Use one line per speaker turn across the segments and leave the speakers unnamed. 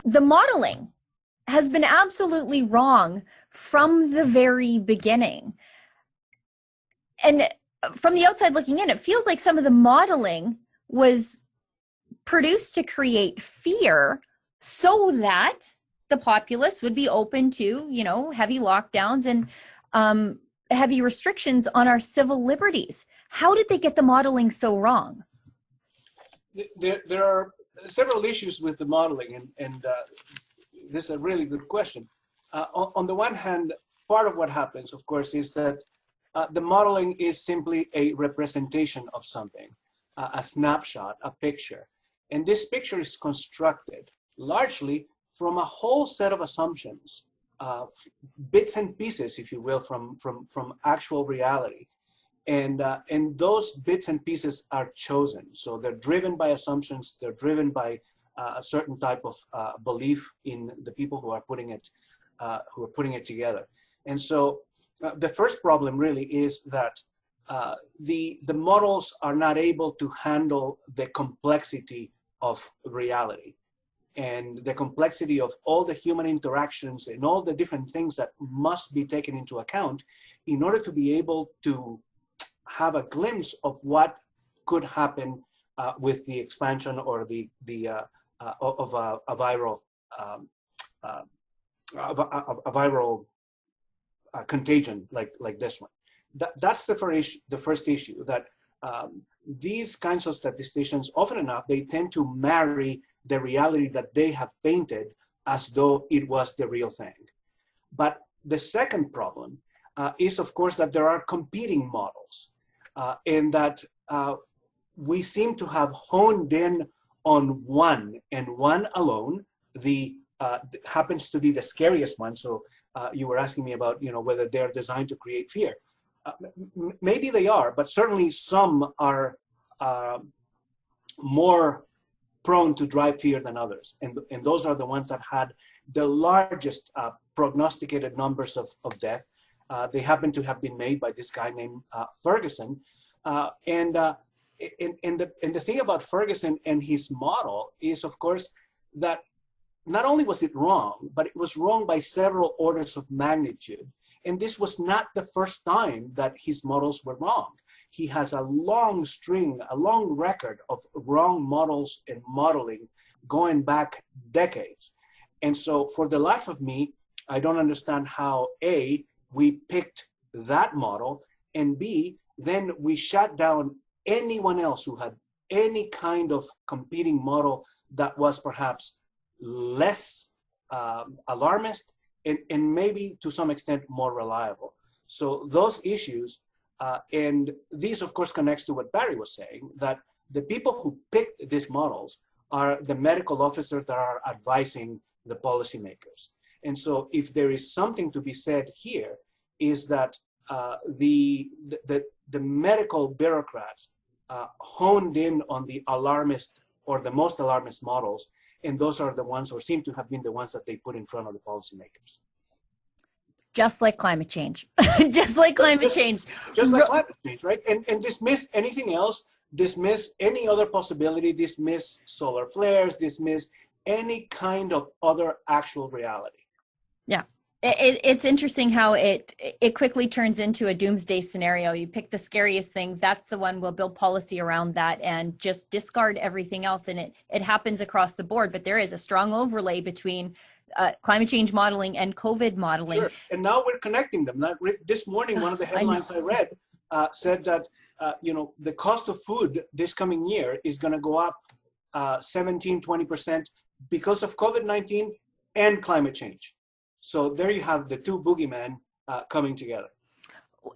the modeling has been absolutely wrong from the very beginning. And from the outside looking in, it feels like some of the modeling was produced to create fear so that the populace would be open to, you know, heavy lockdowns and heavy restrictions on our civil liberties. How did they get the modeling so wrong?
There are several issues with the modeling, and this is a really good question. On the one hand, part of what happens, of course, is that the modeling is simply a representation of something, a snapshot, a picture. And this picture is constructed largely from a whole set of assumptions, bits and pieces, if you will, from actual reality. And those bits and pieces are chosen. So they're driven by assumptions, they're driven by a certain type of belief in the people who are putting it together. And so the first problem really is that the models are not able to handle the complexity of reality and the complexity of all the human interactions and all the different things that must be taken into account in order to be able to have a glimpse of what could happen with the expansion or of a viral contagion like this one. That's the first issue, that these kinds of statisticians, often enough, they tend to marry the reality that they have painted as though it was the real thing. But the second problem is, of course, that there are competing models, and that we seem to have honed in on one and one alone. Happens to be the scariest one. So you were asking me about, you know, whether they're designed to create fear. Maybe they are, but certainly some are more prone to drive fear than others. And those are the ones that had the largest prognosticated numbers of death. They happen to have been made by this guy named Ferguson. And the thing about Ferguson and his model is, of course, that not only was it wrong, but it was wrong by several orders of magnitude. And this was not the first time that his models were wrong. He has a long record of wrong models and modeling going back decades. And so for the life of me, I don't understand how A, we picked that model, and B, then we shut down anyone else who had any kind of competing model that was perhaps less alarmist and maybe to some extent more reliable. So those issues, and these of course connects to what Barry was saying, that the people who picked these models are the medical officers that are advising the policymakers. And so if there is something to be said here, is that the medical bureaucrats honed in on the alarmist or the most alarmist models, and those are the ones, or seem to have been the ones, that they put in front of the policymakers.
Just like climate change. Just like climate change.
Just like climate change, right? And dismiss anything else, dismiss any other possibility, dismiss solar flares, dismiss any kind of other actual reality.
Yeah. It's interesting how it quickly turns into a doomsday scenario. You pick the scariest thing, that's the one, we'll build policy around that and just discard everything else. And it happens across the board, but there is a strong overlay between climate change modeling and COVID modeling.
Sure. And now we're connecting them. This morning, one of the headlines I read said that the cost of food this coming year is going to go up 17-20% because of COVID-19 and climate change. So there you have the two boogeymen coming together.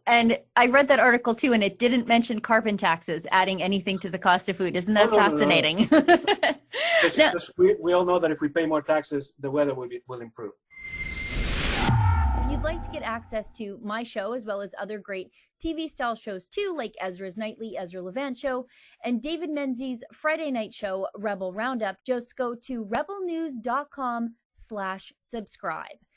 And I read that article too, and it didn't mention carbon taxes adding anything to the cost of food. Isn't that fascinating? No.
We all know that if we pay more taxes, the weather will improve.
If you'd like to get access to my show, as well as other great TV style shows too, like Ezra's Nightly, Ezra Levant Show, and David Menzies' Friday night show, Rebel Roundup, just go to rebelnews.com/subscribe.